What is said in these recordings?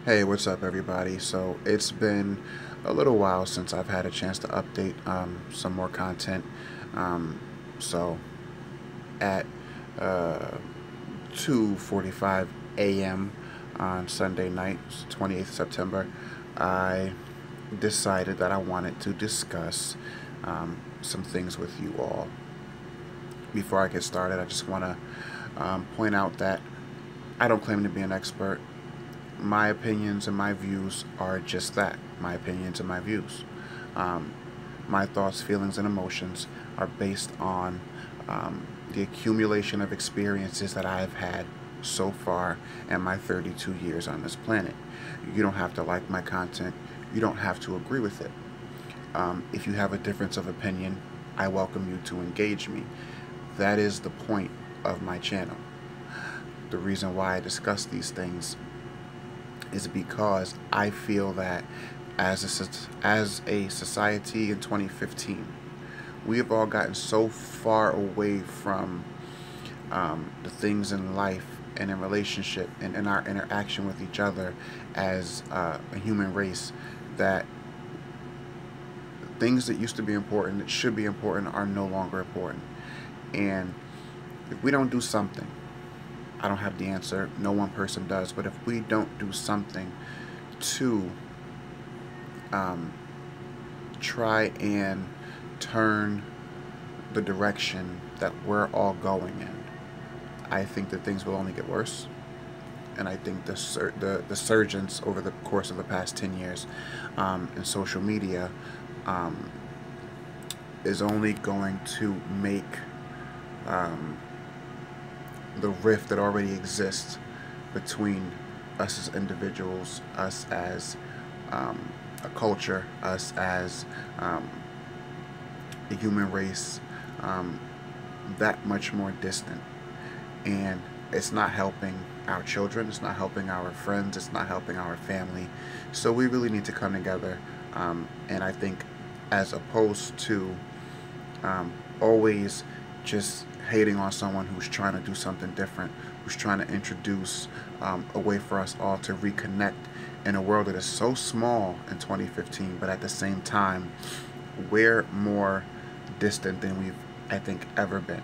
Hey, what's up, everybody? So it's been a little while since I've had a chance to update some more content. Um, so at uh, 2:45 a.m. on Sunday night, 28th September, I decided that I wanted to discuss some things with you all. Before I get started, I just want to point out that I don't claim to be an expert. My opinions and my views are just that, my opinions and my views. Um, my thoughts, feelings, and emotions are based on the accumulation of experiences that I have had so far in my 32 years on this planet. You don't have to like my content, you don't have to agree with it. If you have a difference of opinion, I welcome you to engage me. That is the point of my channel. The reason why I discuss these things is because I feel that as a society in 2015, we have all gotten so far away from the things in life and in relationship and in our interaction with each other as a human race that things that used to be important, that should be important, are no longer important. And if we don't do something, I don't have the answer, no one person does, but if we don't do something to um, try and turn the direction that we're all going in, I think that things will only get worse. And I think the surgence over the course of the past 10 years in social media um, is only going to make um, the rift that already exists between us as individuals, us as a culture, us as um, the human race, um, that much more distant. And it's not helping our children, it's not helping our friends, it's not helping our family. So we really need to come together. And I think, as opposed to always just hating on someone who's trying to do something different, who's trying to introduce a way for us all to reconnect in a world that is so small in 2015, but at the same time, we're more distant than we've, I think, ever been.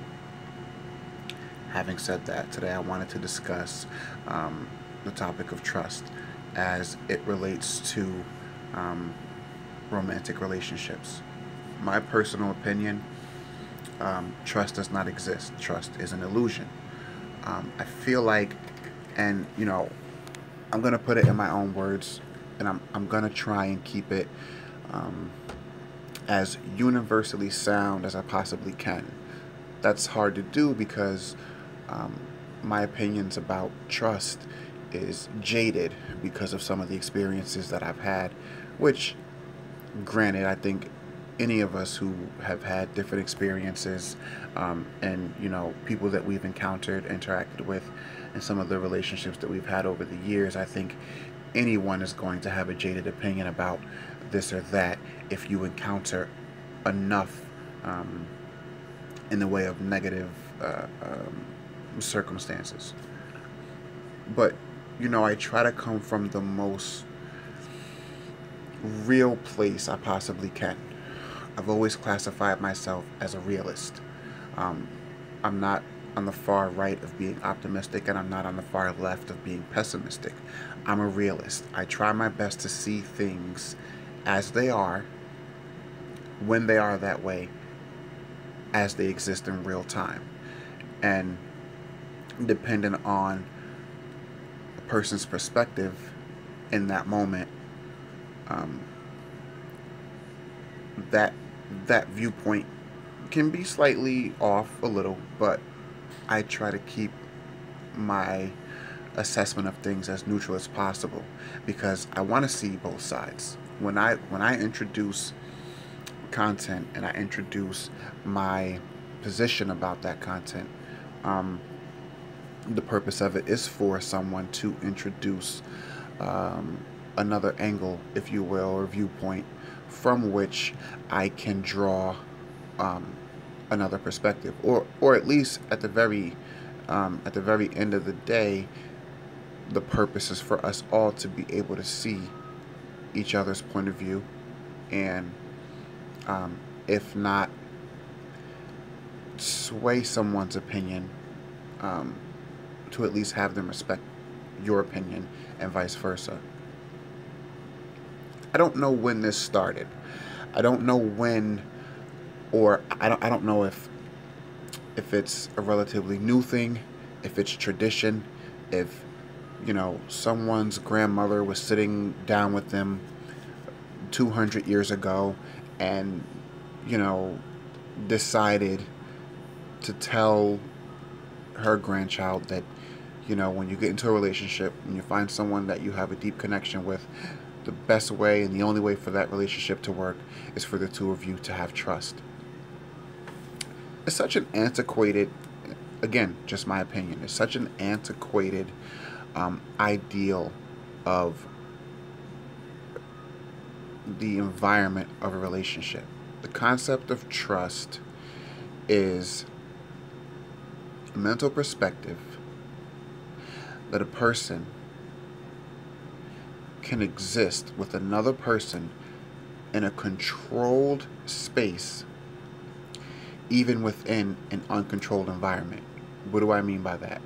Having said that, today I wanted to discuss the topic of trust as it relates to um, romantic relationships. My personal opinion, trust does not exist. Trust is an illusion. I feel like, and I'm going to put it in my own words, and I'm going to try and keep it um, as universally sound as I possibly can. That's hard to do because um, my opinions about trust is jaded because of some of the experiences that I've had, which, granted, I think any of us who have had different experiences and people that we've encountered, interacted with, and some of the relationships that we've had over the years, I think anyone is going to have a jaded opinion about this or that if you encounter enough in the way of negative circumstances. But I try to come from the most real place I possibly can. I've always classified myself as a realist. Um, I'm not on the far right of being optimistic, and I'm not on the far left of being pessimistic. I'm a realist. I try my best to see things as they are, when they are that way, as they exist in real time. And depending on a person's perspective in that moment, um, that that viewpoint can be slightly off a little, but I try to keep my assessment of things as neutral as possible because I want to see both sides. When I introduce content and I introduce my position about that content, um, the purpose of it is for someone to introduce um, another angle, if you will, or viewpoint from which I can draw um, another perspective, or at least at the very end of the day, the purpose is for us all to be able to see each other's point of view, and if not sway someone's opinion, um, to at least have them respect your opinion, and vice versa. I don't know when this started. I don't know when, or I don't know if it's a relatively new thing, if it's tradition, if someone's grandmother was sitting down with them 200 years ago and you know decided to tell her grandchild that when you get into a relationship and you find someone that you have a deep connection with, the best way and the only way for that relationship to work is for the two of you to have trust. It's such an antiquated, again, just my opinion, it's such an antiquated ideal of the environment of a relationship. The concept of trust is a mental perspective that a person can exist with another person in a controlled space, even within an uncontrolled environment. What do I mean by that?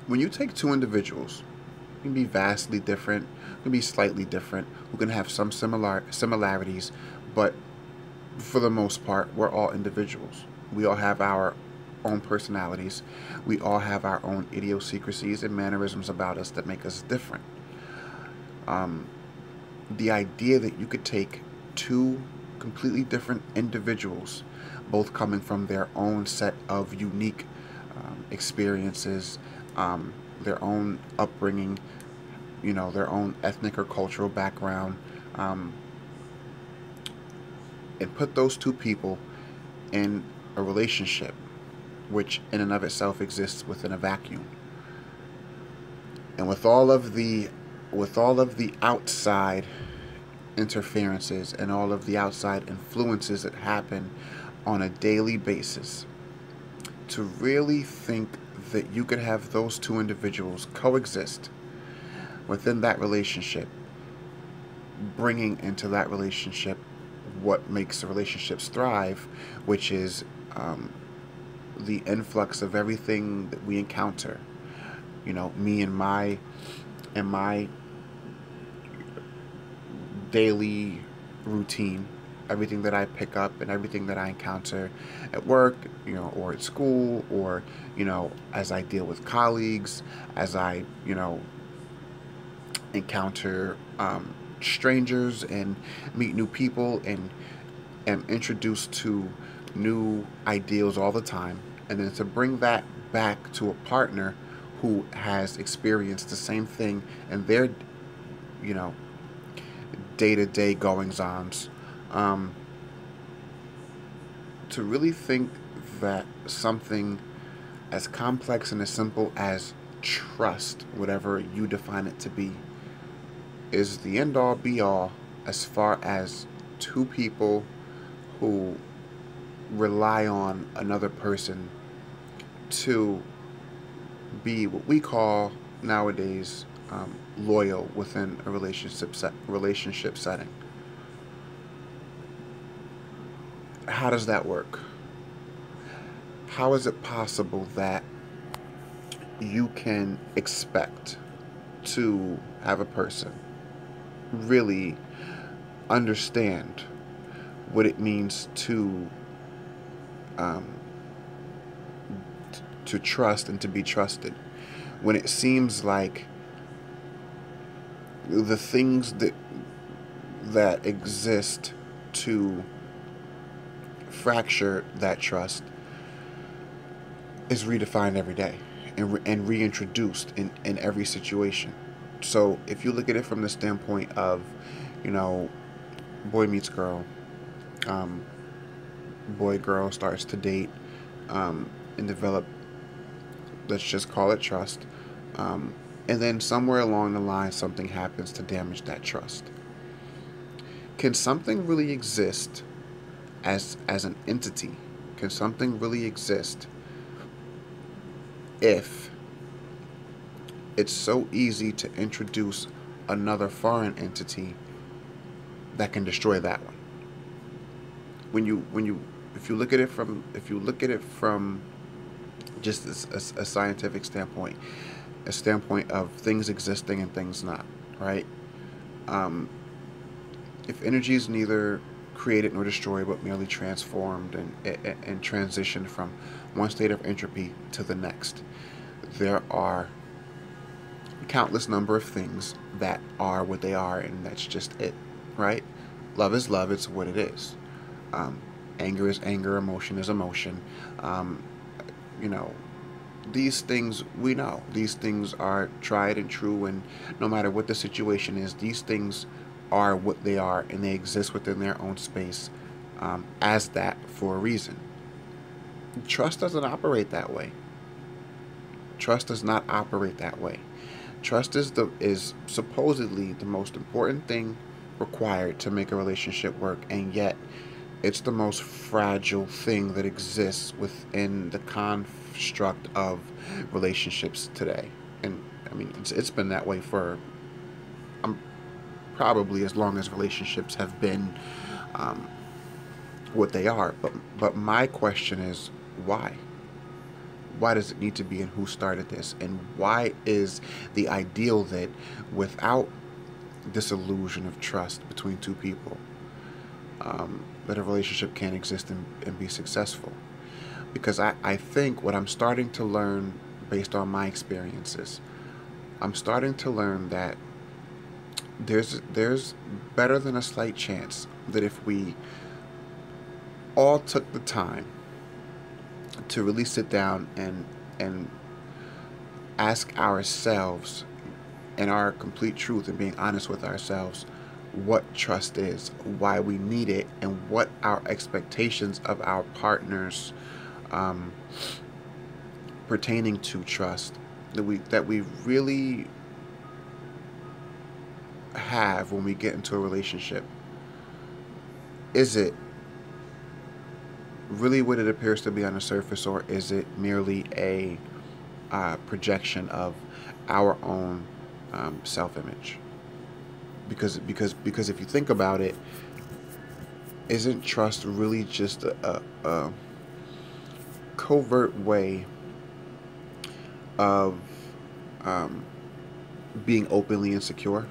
When you take two individuals, who can be vastly different, who can be slightly different, who can have some similarities, but for the most part, we're all individuals. We all have our own personalities. We all have our own idiosyncrasies and mannerisms about us that make us different. The idea that you could take two completely different individuals, both coming from their own set of unique experiences, their own upbringing, their own ethnic or cultural background, and put those two people in a relationship, which in and of itself exists within a vacuum. And with all of the outside interferences and all of the outside influences that happen on a daily basis, to really think that you could have those two individuals coexist within that relationship, bringing into that relationship what makes the relationships thrive, which is the influx of everything that we encounter. Me and my daily routine, everything that I pick up and everything that I encounter at work, or at school, or as I deal with colleagues, as I encounter strangers and meet new people and am introduced to new ideals all the time, and then to bring that back to a partner who has experienced the same thing in their day-to-day goings-ons, to really think that something as complex and as simple as trust, whatever you define it to be, is the end-all be-all as far as two people who rely on another person to be what we call nowadays loyal within a relationship setting. How does that work? How is it possible that you can expect to have a person really understand what it means to trust and to be trusted, when it seems like the things that exist to fracture that trust is redefined every day and reintroduced in every situation? So if you look at it from the standpoint of, boy meets girl, boy girl starts to date, and develop, let's just call it trust, and then somewhere along the line something happens to damage that trust. Can something really exist as an entity? Can something really exist if it's so easy to introduce another foreign entity that can destroy that one. When you if you look at it from just a scientific standpoint, a standpoint of things existing and things not, right? Um, if energy is neither created nor destroyed, but merely transformed and transitioned from one state of entropy to the next, there are countless number of things that are what they are, and that's just it, right? Love is love; it's what it is. Um, Anger is anger. Emotion is emotion. Um, you know, these things we know. These things are tried and true, and no matter what the situation is, these things are what they are, and they exist within their own space as that for a reason. Trust doesn't operate that way. Trust does not operate that way. Trust is supposedly the most important thing required to make a relationship work, and yet it's the most fragile thing that exists within the construct of relationships today. And I mean, it's been that way for um, probably as long as relationships have been um, what they are. But my question is why? Why does it need to be, and who started this? And why is the ideal that without this illusion of trust between two people, that a relationship can't exist and be successful? Because I think what I'm starting to learn based on my experiences, I'm starting to learn that there's better than a slight chance that if we all took the time to really sit down and ask ourselves in our complete truth and being honest with ourselves what trust is, why we need it, and what our expectations of our partners um, pertaining to trust that we really have when we get into a relationship. Is it really what it appears to be on the surface, or is it merely a projection of our own self-image? Because if you think about it, isn't trust really just a covert way of um, being openly insecure,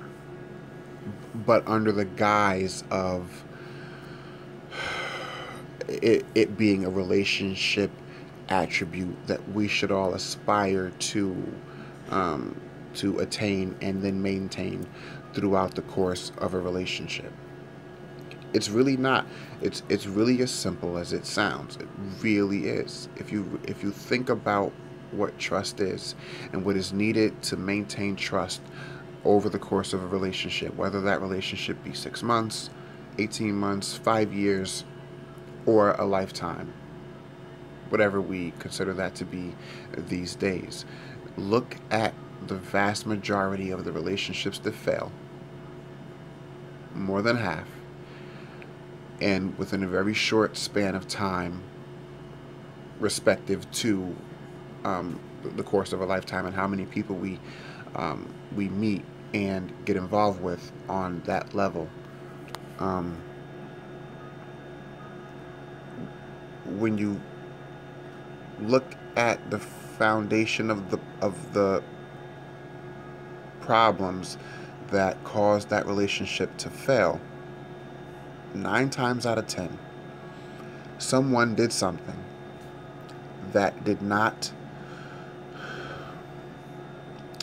but under the guise of it being a relationship attribute that we should all aspire um, to attain and then maintain throughout the course of a relationship? It's really not. It's really as simple as it sounds. It really is. If you think about what trust is and what is needed to maintain trust over the course of a relationship, whether that relationship be 6 months, 18 months, 5 years, or a lifetime, whatever we consider that to be these days. Look at the vast majority of the relationships that fail, more than half, and within a very short span of time, respective to the course of a lifetime, and how many people we meet and get involved with on that level. Um, when you look at the foundation of the problems that caused that relationship to fail, 9 times out of 10, someone did something that did not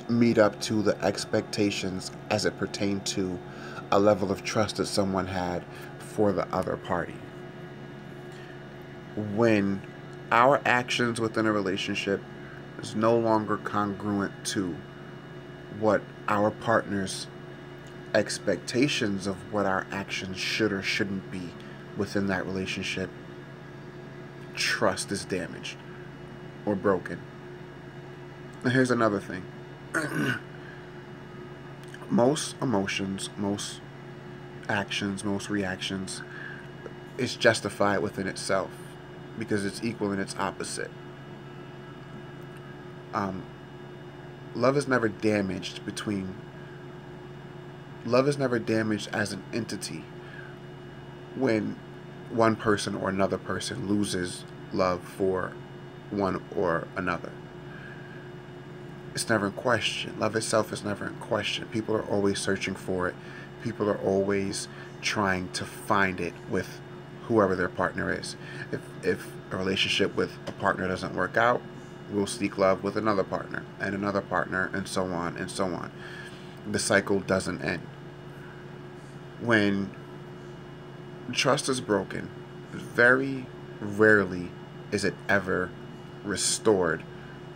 meet up to the expectations as it pertained to a level of trust that someone had for the other party. When our actions within a relationship is no longer congruent to what our partner's expectations of what our actions should or shouldn't be within that relationship, trust is damaged or broken. And here's another thing. Most emotions, most actions, most reactions is justified within itself because it's equal in its opposite. Um, love is never damaged between love is never damaged as an entity when one person or another person loses love for one or another. It's never in question. Love itself is never in question. People are always searching for it. People are always trying to find it with whoever their partner is. If a relationship with a partner doesn't work out, we'll seek love with another partner and another partner and so on and so on. The cycle doesn't end. When trust is broken, very rarely is it ever restored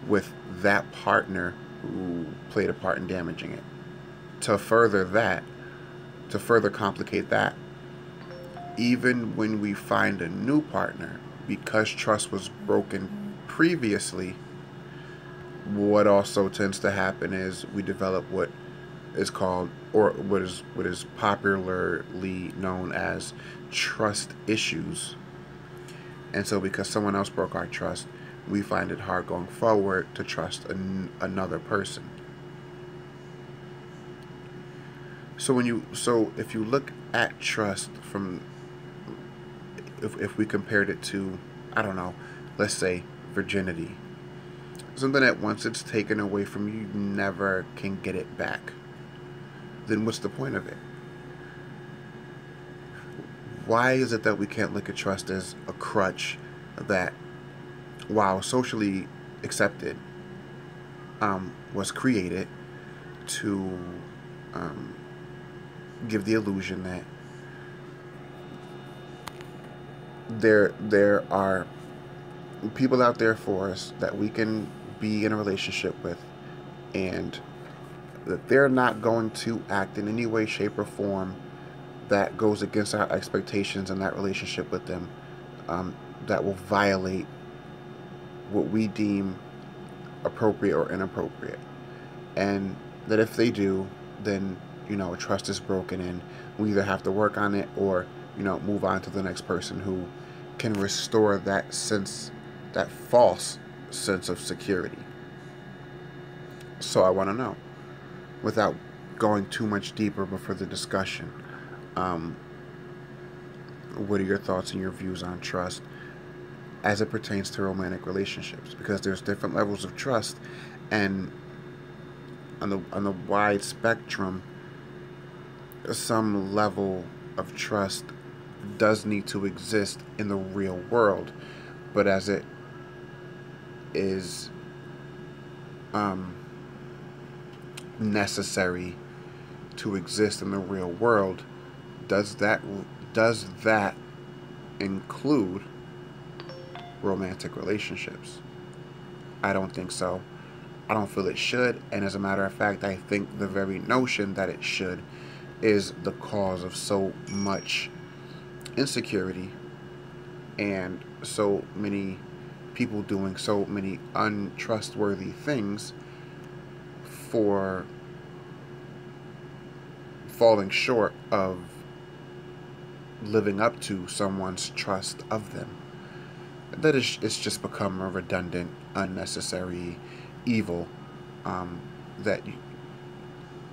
with that partner who played a part in damaging it. To further that, to further complicate that, even when we find a new partner, because trust was broken previously, what also tends to happen is we develop what is called, or what is popularly known as, trust issues. And so because someone else broke our trust, we find it hard going forward to trust another person. So if you look at trust from, if we compared it to, I don't know, let's say virginity, something that once it's taken away from you, you never can get it back, then what's the point of it? Why is it that we can't look at trust as a crutch that, while socially accepted, was created to give the illusion that there are people out there for us that we can be in a relationship with, and that they're not going to act in any way, shape, or form that goes against our expectations in that relationship with them, that will violate what we deem appropriate or inappropriate. And that if they do, then, trust is broken, and we either have to work on it or, move on to the next person who can restore that sense, that false sense of security. So I want to know, without going too much deeper before the discussion, um, what are your thoughts and your views on trust as it pertains to romantic relationships? Because there's different levels of trust, and on the wide spectrum, some level of trust does need to exist in the real world, but as it is necessary to exist in the real world, does that include romantic relationships? I don't think so. I don't feel it should, and as a matter of fact, I think the very notion that it should is the cause of so much insecurity and so many people doing so many untrustworthy things for falling short of living up to someone's trust of them. That is, it's just become a redundant, unnecessary evil. That you,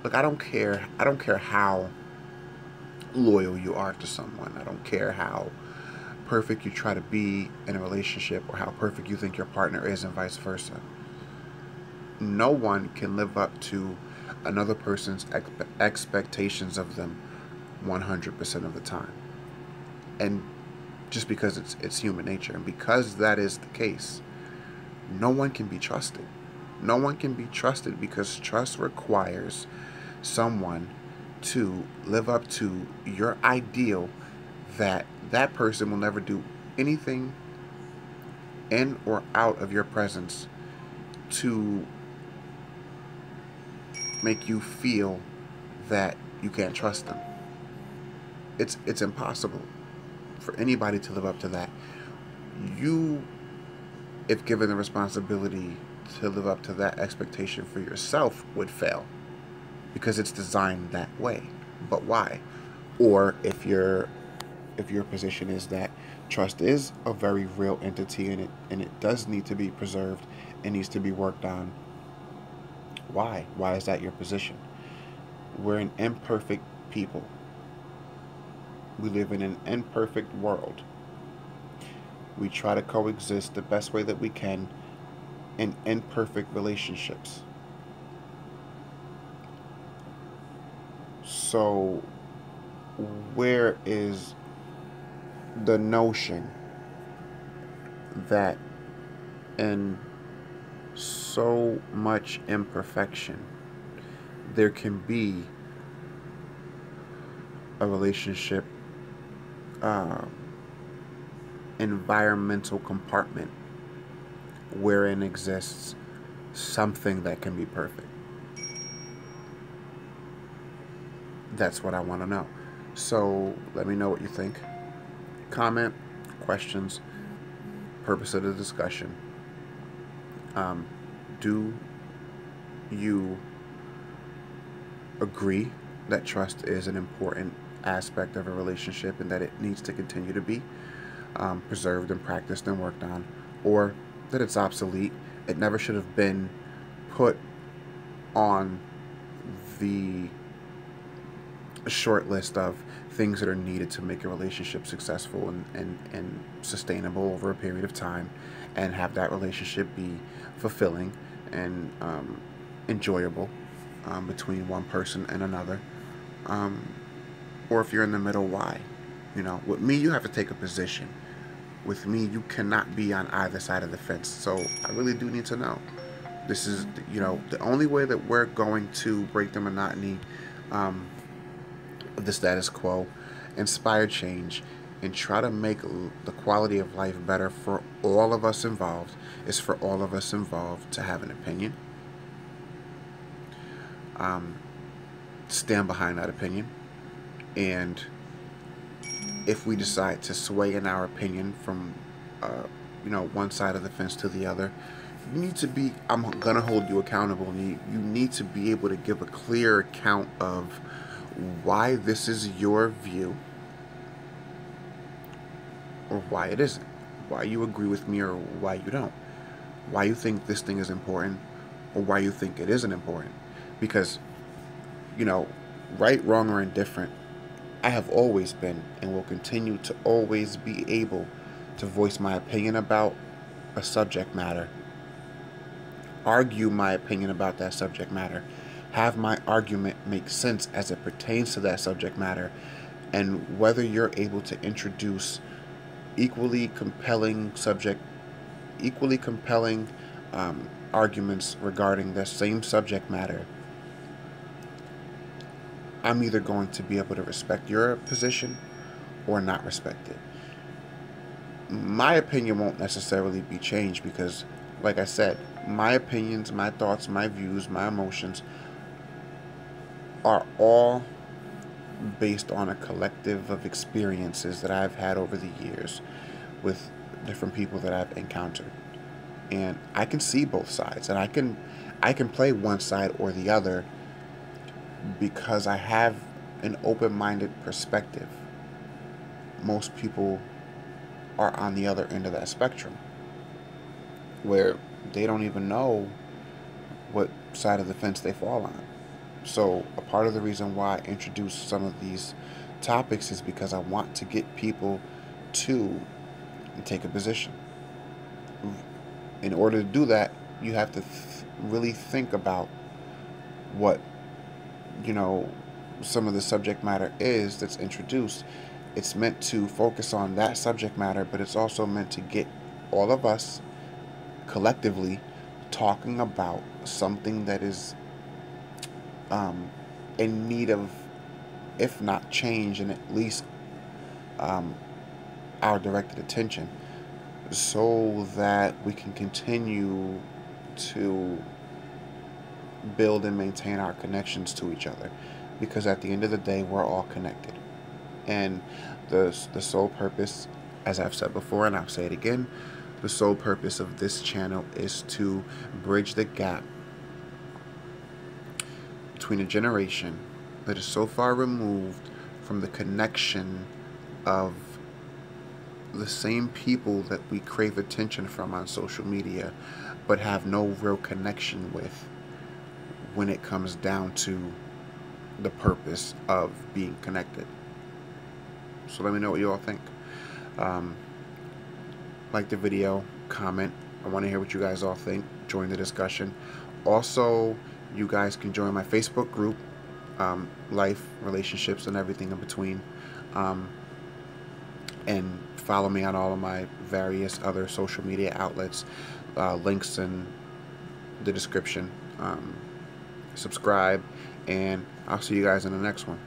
look, I don't care. I don't care how loyal you are to someone. I don't care how perfect you try to be in a relationship or how perfect you think your partner is, and vice versa. No one can live up to another person's expectations of them 100% of the time. And just because it's human nature, and because that is the case, no one can be trusted. No one can be trusted because trust requires someone to live up to your ideal that that person will never do anything in or out of your presence to make you feel that you can't trust them. It's impossible for anybody to live up to that. You, if given the responsibility to live up to that expectation for yourself, would fail because it's designed that way. But why? Or if your position is that trust is a very real entity, and it does need to be preserved, it needs to be worked on, Why? Why is that your position? We're an imperfect people. We live in an imperfect world. We try to coexist the best way that we can in imperfect relationships. So, where is the notion that in so much imperfection there can be a relationship uh, environmental compartment wherein exists something that can be perfect? That's what I want to know. So let me know what you think. Comment, questions, purpose of the discussion. Do you agree that trust is an important aspect of a relationship and that it needs to continue to be preserved and practiced and worked on, or that it's obsolete? It never should have been put on the short list of things that are needed to make a relationship successful and sustainable over a period of time, and have that relationship be fulfilling and enjoyable between one person and another. Or if you're in the middle, why? With me, you have to take a position. With me, you cannot be on either side of the fence. So I really do need to know. This is, the only way that we're going to break the monotony of the status quo, inspire change, and try to make the quality of life better for all of us involved is for all of us involved to have an opinion, stand behind that opinion, and if we decide to sway in our opinion from one side of the fence to the other, you need to be, I'm gonna hold you accountable. You need to be able to give a clear account of why this is your view or why it isn't, why you agree with me or why you don't, why you think this thing is important or why you think it isn't important. Because right, wrong, or indifferent, I have always been and will continue to always be able to voice my opinion about a subject matter, argue my opinion about that subject matter, have my argument make sense as it pertains to that subject matter, and whether you're able to introduce equally compelling arguments regarding the same subject matter, I'm either going to be able to respect your position or not respect it. My opinion won't necessarily be changed because, like I said, my opinions, my thoughts, my views, my emotions are all based on a collective of experiences that I've had over the years with different people that I've encountered. And I can see both sides, and I can play one side or the other because I have an open-minded perspective. Most people are on the other end of that spectrum, where they don't even know what side of the fence they fall on. So a part of the reason why I introduce some of these topics is because I want to get people to take a position. In order to do that, you have to really think about what some of the subject matter is that's introduced. It's meant to focus on that subject matter, but it's also meant to get all of us collectively talking about something that is in need of, if not change, and at least our directed attention, so that we can continue to build and maintain our connections to each other. Because at the end of the day, we're all connected. And the sole purpose, as I've said before and I'll say it again, the sole purpose of this channel is to bridge the gap between a generation that is so far removed from the connection of the same people that we crave attention from on social media, but have no real connection with when it comes down to the purpose of being connected. So let me know what you all think. Um, like the video, comment. I want to hear what you guys all think. Join the discussion. Also, you guys can join my Facebook group, Life, Relationships, and Everything in Between. And follow me on all of my various other social media outlets. Links in the description. Subscribe, and I'll see you guys in the next one.